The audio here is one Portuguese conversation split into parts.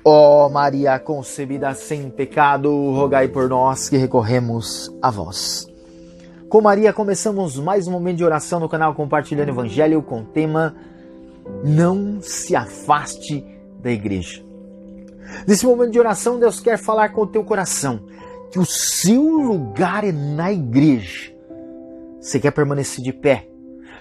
Ó Maria concebida sem pecado, rogai por nós que recorremos a vós. Com Maria começamos mais um momento de oração no canal Compartilhando Evangelho com o tema Não se afaste da igreja. Nesse momento de oração, Deus quer falar com o teu coração que o seu lugar é na igreja. Você quer permanecer de pé?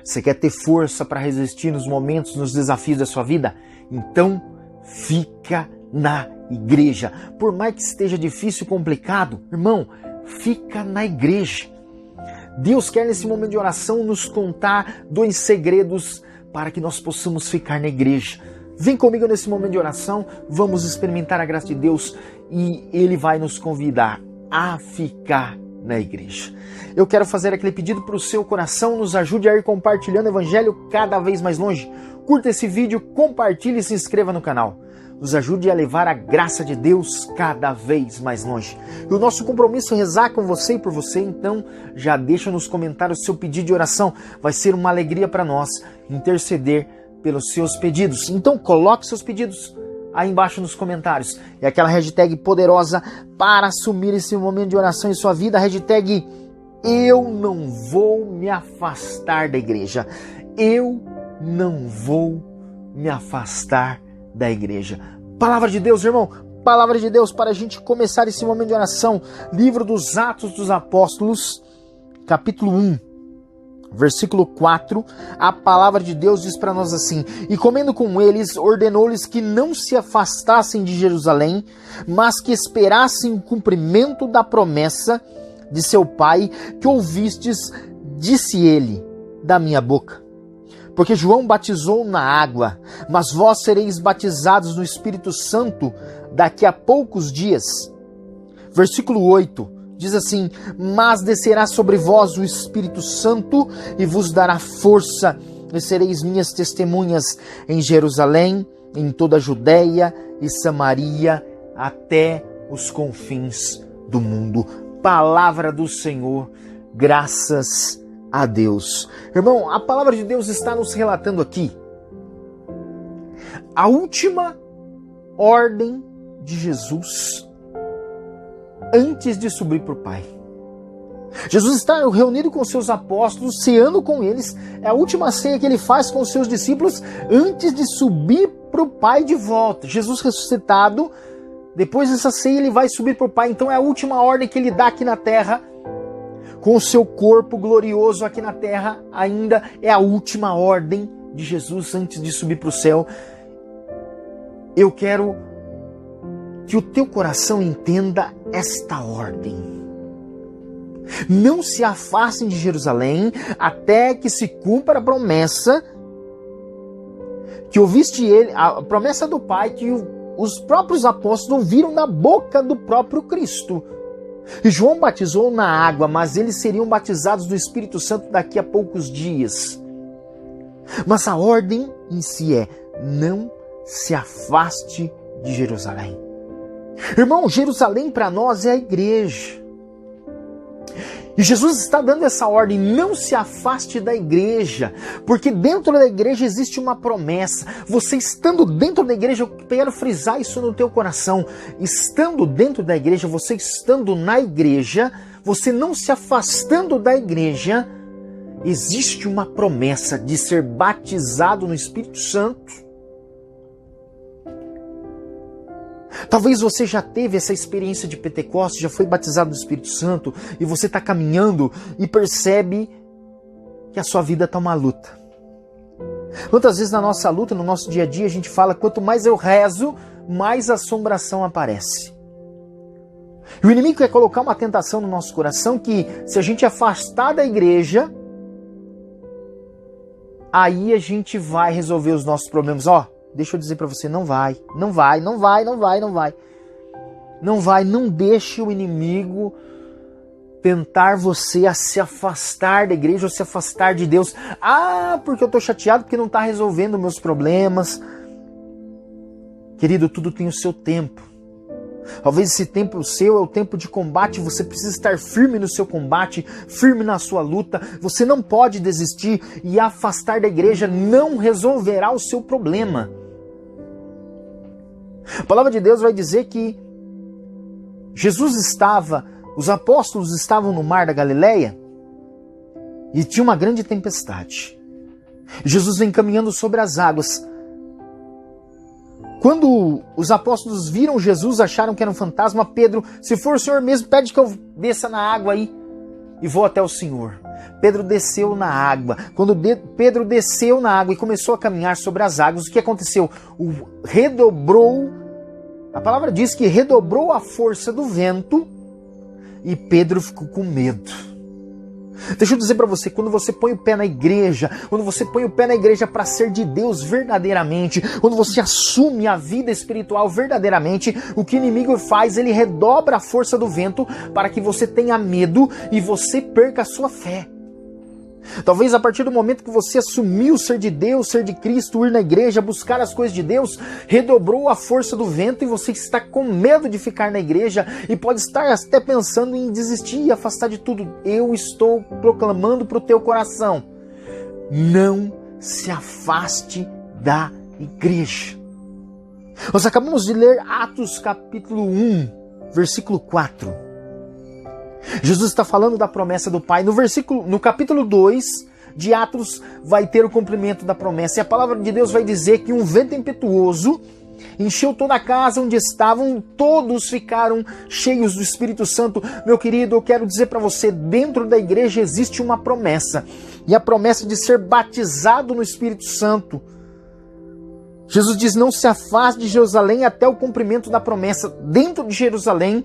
Você quer ter força para resistir nos momentos, nos desafios da sua vida? Então, fica na igreja. Por mais que esteja difícil e complicado, irmão, fica na igreja. Deus quer nesse momento de oração nos contar 2 segredos para que nós possamos ficar na igreja. Vem comigo nesse momento de oração, vamos experimentar a graça de Deus e Ele vai nos convidar a ficar na igreja. Eu quero fazer aquele pedido para o seu coração, nos ajude a ir compartilhando o Evangelho cada vez mais longe. Curta esse vídeo, compartilhe e se inscreva no canal. Nos ajude a levar a graça de Deus cada vez mais longe. E o nosso compromisso é rezar com você e por você, então já deixa nos comentários o seu pedido de oração. Vai ser uma alegria para nós interceder pelos seus pedidos. Então coloque seus pedidos aí embaixo nos comentários. E aquela hashtag poderosa para assumir esse momento de oração em sua vida, a hashtag Eu não vou me afastar da igreja. Eu não vou me afastar da igreja. Palavra de Deus, irmão. Palavra de Deus para a gente começar esse momento de oração. Livro dos Atos dos Apóstolos, capítulo 1, versículo 4. A palavra de Deus diz para nós assim: E comendo com eles, ordenou-lhes que não se afastassem de Jerusalém, mas que esperassem o cumprimento da promessa de seu pai, que ouvistes, disse ele, da minha boca. Porque João batizou na água, mas vós sereis batizados no Espírito Santo daqui a poucos dias. Versículo 8 diz assim: Mas descerá sobre vós o Espírito Santo e vos dará força, e sereis minhas testemunhas em Jerusalém, em toda a Judéia e Samaria, até os confins do mundo. Palavra do Senhor, graças a Deus. Irmão, a palavra de Deus está nos relatando aqui a última ordem de Jesus antes de subir para o Pai. Jesus está reunido com seus apóstolos, ceando com eles. É a última ceia que ele faz com os seus discípulos antes de subir para o Pai de volta. Jesus ressuscitado, depois dessa ceia ele vai subir para o Pai. Então é a última ordem que ele dá aqui na terra. Com o seu corpo glorioso aqui na terra, ainda é a última ordem de Jesus antes de subir para o céu. Eu quero que o teu coração entenda esta ordem. Não se afastem de Jerusalém até que se cumpra a promessa que ouviste ele, a promessa do Pai que os próprios apóstolos ouviram da boca do próprio Cristo. E João batizou na água, mas eles seriam batizados no Espírito Santo daqui a poucos dias. Mas a ordem em si é: não se afaste de Jerusalém. Irmão, Jerusalém para nós é a igreja. E Jesus está dando essa ordem: não se afaste da igreja, porque dentro da igreja existe uma promessa. Você estando dentro da igreja, eu quero frisar isso no teu coração. Estando dentro da igreja, você estando na igreja, você não se afastando da igreja, existe uma promessa de ser batizado no Espírito Santo. Talvez você já teve essa experiência de Pentecostes, já foi batizado no Espírito Santo e você está caminhando e percebe que a sua vida está uma luta. Quantas vezes na nossa luta, no nosso dia a dia, a gente fala: quanto mais eu rezo, mais assombração aparece. E o inimigo quer colocar uma tentação no nosso coração que, se a gente afastar da igreja, aí a gente vai resolver os nossos problemas. Deixa eu dizer para você, não vai. Não deixe o inimigo tentar você a se afastar da igreja ou se afastar de Deus. Porque eu estou chateado porque não está resolvendo meus problemas. Querido, tudo tem o seu tempo. Talvez esse tempo seu é o tempo de combate, você precisa estar firme no seu combate, firme na sua luta, você não pode desistir, e afastar da igreja não resolverá o seu problema. A palavra de Deus vai dizer que os apóstolos estavam no mar da Galileia e tinha uma grande tempestade. Jesus vem caminhando sobre as águas. Quando os apóstolos viram Jesus, acharam que era um fantasma, Pedro, se for o Senhor mesmo, pede que eu desça na água aí e vou até o Senhor. Pedro desceu na água. Quando Pedro desceu na água e começou a caminhar sobre as águas, o que aconteceu? A palavra diz que redobrou a força do vento e Pedro ficou com medo. Deixa eu dizer para você, quando você põe o pé na igreja, para ser de Deus verdadeiramente, quando você assume a vida espiritual verdadeiramente, o que o inimigo faz, ele redobra a força do vento para que você tenha medo e você perca a sua fé. Talvez a partir do momento que você assumiu ser de Deus, ser de Cristo, ir na igreja, buscar as coisas de Deus, redobrou a força do vento e você está com medo de ficar na igreja e pode estar até pensando em desistir e afastar de tudo. Eu estou proclamando para o teu coração: não se afaste da igreja. Nós acabamos de ler Atos capítulo 1, versículo 4. Jesus está falando da promessa do Pai. No capítulo 2 de Atos vai ter o cumprimento da promessa. E a palavra de Deus vai dizer que um vento impetuoso encheu toda a casa onde estavam, todos ficaram cheios do Espírito Santo. Meu querido, eu quero dizer para você, dentro da igreja existe uma promessa. E a promessa de ser batizado no Espírito Santo. Jesus diz: não se afaste de Jerusalém até o cumprimento da promessa. Dentro de Jerusalém,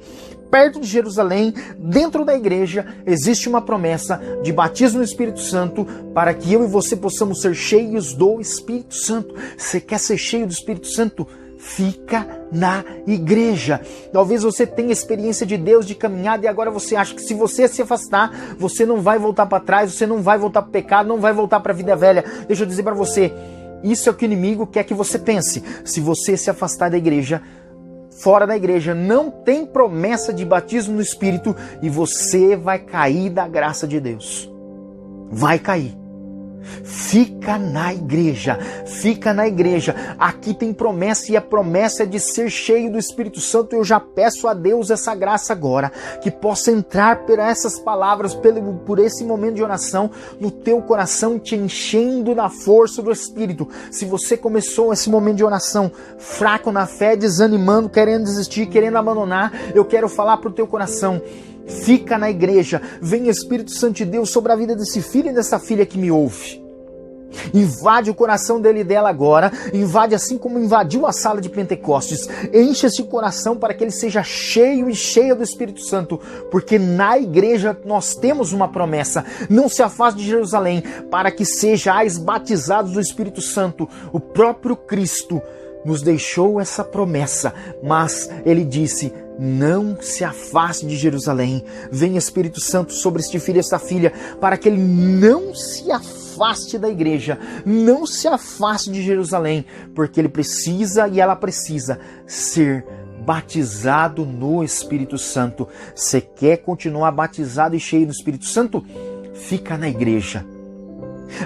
perto de Jerusalém, dentro da igreja, existe uma promessa de batismo no Espírito Santo para que eu e você possamos ser cheios do Espírito Santo. Você quer ser cheio do Espírito Santo? Fica na igreja. Talvez você tenha experiência de Deus, de caminhada, e agora você acha que se você se afastar, você não vai voltar para trás, você não vai voltar para o pecado, não vai voltar para a vida velha. Deixa eu dizer para você, isso é o que o inimigo quer que você pense. Se você se afastar da igreja, fora da igreja, não tem promessa de batismo no Espírito e você vai cair da graça de Deus. Vai cair. Fica na igreja, fica na igreja. Aqui tem promessa e a promessa é de ser cheio do Espírito Santo. Eu já peço a Deus essa graça agora, que possa entrar por essas palavras, por esse momento de oração, no teu coração, te enchendo da força do Espírito. Se você começou esse momento de oração fraco na fé, desanimando, querendo desistir, querendo abandonar, eu quero falar para o teu coração: fica na igreja. Vem Espírito Santo de Deus sobre a vida desse filho e dessa filha que me ouve. Invade o coração dele e dela agora. Invade assim como invadiu a sala de Pentecostes. Enche esse coração para que ele seja cheio e cheia do Espírito Santo. Porque na igreja nós temos uma promessa: não se afaste de Jerusalém, para que sejais batizados do Espírito Santo. O próprio Cristo nos deixou essa promessa, mas ele disse: não se afaste de Jerusalém. Vem Espírito Santo sobre este filho e esta filha, para que ele não se afaste da igreja, não se afaste de Jerusalém, porque ele precisa e ela precisa ser batizado no Espírito Santo. Você quer continuar batizado e cheio do Espírito Santo? Fica na igreja.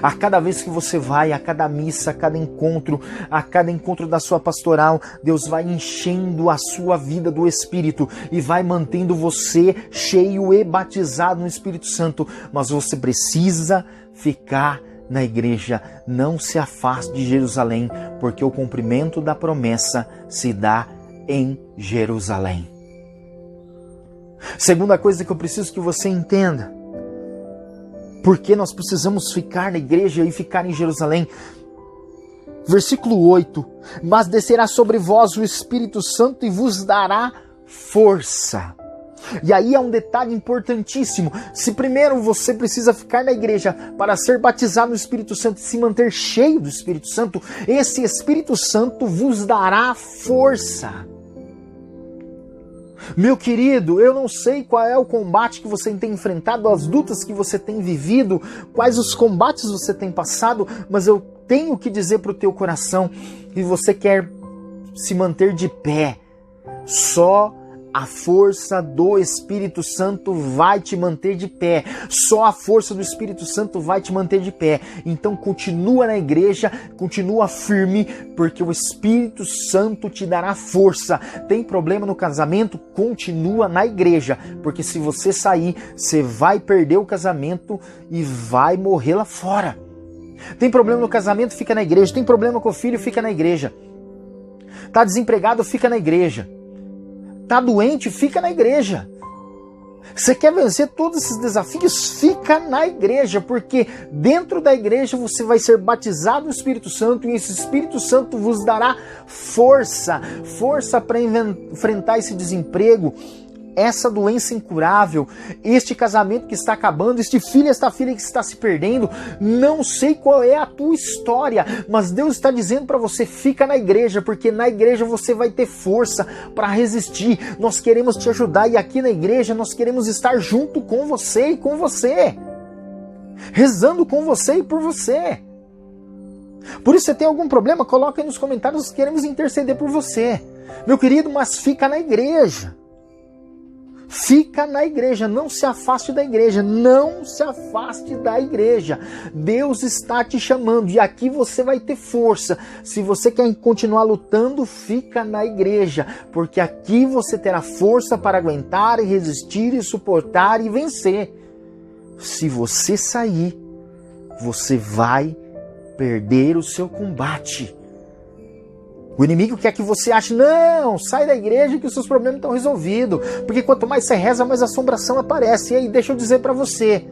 A cada vez que você vai, a cada missa, a cada encontro da sua pastoral, Deus vai enchendo a sua vida do Espírito e vai mantendo você cheio e batizado no Espírito Santo. Mas você precisa ficar na igreja. Não se afaste de Jerusalém, porque o cumprimento da promessa se dá em Jerusalém. Segunda coisa que eu preciso que você entenda: porque nós precisamos ficar na igreja e ficar em Jerusalém. Versículo 8: mas descerá sobre vós o Espírito Santo e vos dará força. E aí é um detalhe importantíssimo. Se primeiro você precisa ficar na igreja para ser batizado no Espírito Santo e se manter cheio do Espírito Santo, esse Espírito Santo vos dará força. Meu querido, eu não sei qual é o combate que você tem enfrentado, as lutas que você tem vivido, quais os combates você tem passado, mas eu tenho que dizer para o teu coração que você quer se manter de pé. Só A força do Espírito Santo vai te manter de pé. Só a força do Espírito Santo vai te manter de pé. Então continua na igreja, continua firme, porque o Espírito Santo te dará força. Tem problema no casamento? Continua na igreja, porque se você sair, você vai perder o casamento e vai morrer lá fora. Tem problema no casamento? Fica na igreja. Tem problema com o filho? Fica na igreja. Tá desempregado? Fica na igreja. Tá doente? Fica na igreja. Você quer vencer todos esses desafios? Fica na igreja, porque dentro da igreja você vai ser batizado no Espírito Santo e esse Espírito Santo vos dará força para enfrentar esse desemprego, essa doença incurável, este casamento que está acabando, este filho, esta filha que está se perdendo. Não sei qual é a tua história, mas Deus está dizendo para você, fica na igreja, porque na igreja você vai ter força para resistir. Nós queremos te ajudar e aqui na igreja nós queremos estar junto com você e com você, rezando com você e por você. Por isso, se tem algum problema, coloca aí nos comentários, queremos interceder por você. Meu querido, mas fica na igreja. Fica na igreja, não se afaste da igreja, não se afaste da igreja. Deus está te chamando e aqui você vai ter força. Se você quer continuar lutando, fica na igreja, porque aqui você terá força para aguentar e resistir e suportar e vencer. Se você sair, você vai perder o seu combate. O inimigo quer que você ache, não, sai da igreja que os seus problemas estão resolvidos. Porque quanto mais você reza, mais assombração aparece. E aí, deixa eu dizer para você,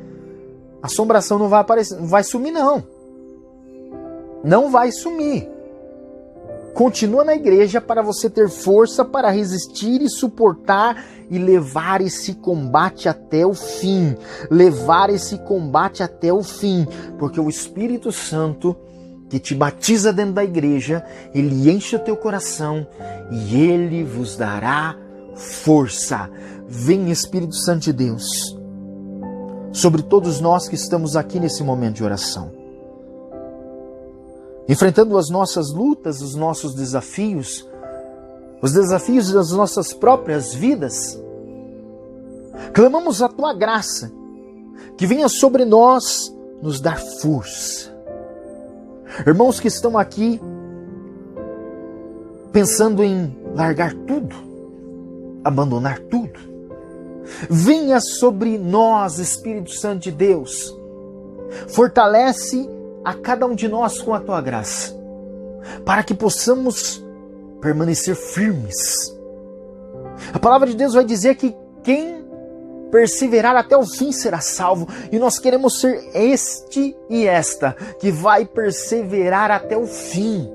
a assombração não vai aparecer, não vai sumir não. Não vai sumir. Continua na igreja para você ter força para resistir e suportar e levar esse combate até o fim. Levar esse combate até o fim. Porque o Espírito Santo que te batiza dentro da igreja, ele enche o teu coração e ele vos dará força. Vem, Espírito Santo de Deus, sobre todos nós que estamos aqui nesse momento de oração, enfrentando as nossas lutas, os nossos desafios, os desafios das nossas próprias vidas. Clamamos a tua graça, que venha sobre nós nos dar força. Irmãos que estão aqui pensando em largar tudo, abandonar tudo, venha sobre nós, Espírito Santo de Deus, fortalece a cada um de nós com a tua graça, para que possamos permanecer firmes. A palavra de Deus vai dizer que quem perseverar até o fim será salvo. E nós queremos ser este e esta que vai perseverar até o fim.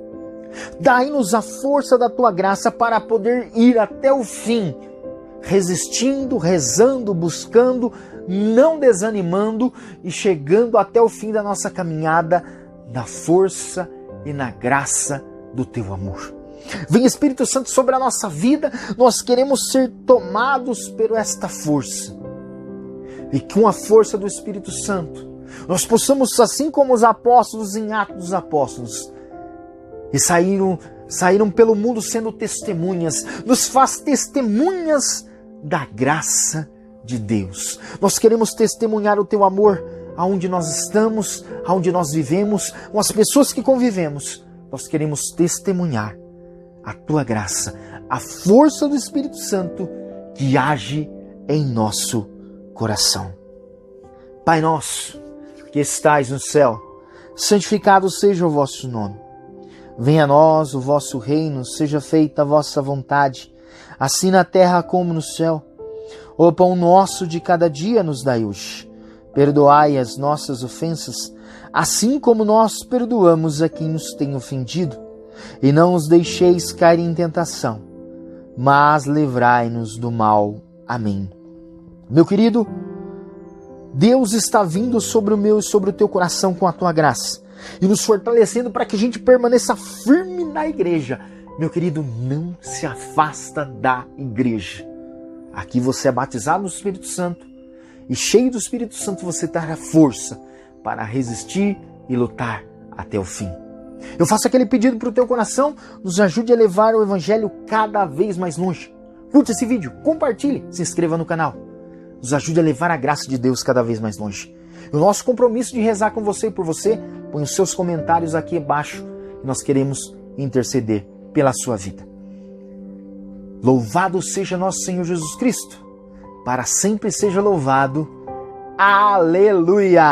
Dai-nos a força da tua graça para poder ir até o fim, resistindo, rezando, buscando, não desanimando e chegando até o fim da nossa caminhada na força e na graça do teu amor. Vem, Espírito Santo, sobre a nossa vida. Nós queremos ser tomados por esta força. E com a força do Espírito Santo, nós possamos, assim como os apóstolos em Atos dos Apóstolos, e saíram pelo mundo sendo testemunhas, nos faz testemunhas da graça de Deus. Nós queremos testemunhar o teu amor aonde nós estamos, aonde nós vivemos, com as pessoas que convivemos. Nós queremos testemunhar a tua graça, a força do Espírito Santo que age em nosso coração. Pai nosso, que estais no céu, santificado seja o vosso nome. Venha a nós o vosso reino, seja feita a vossa vontade, assim na terra como no céu. O pão nosso de cada dia nos dai hoje. Perdoai as nossas ofensas, assim como nós perdoamos a quem nos tem ofendido. E não os deixeis cair em tentação, mas livrai-nos do mal. Amém. Meu querido, Deus está vindo sobre o meu e sobre o teu coração com a tua graça e nos fortalecendo para que a gente permaneça firme na igreja. Meu querido, não se afasta da igreja. Aqui você é batizado no Espírito Santo e cheio do Espírito Santo você terá força para resistir e lutar até o fim. Eu faço aquele pedido para o teu coração, nos ajude a levar o Evangelho cada vez mais longe. Curte esse vídeo, compartilhe, se inscreva no canal. Nos ajude a levar a graça de Deus cada vez mais longe. E o nosso compromisso de rezar com você e por você, põe os seus comentários aqui abaixo. E nós queremos interceder pela sua vida. Louvado seja nosso Senhor Jesus Cristo. Para sempre seja louvado. Aleluia!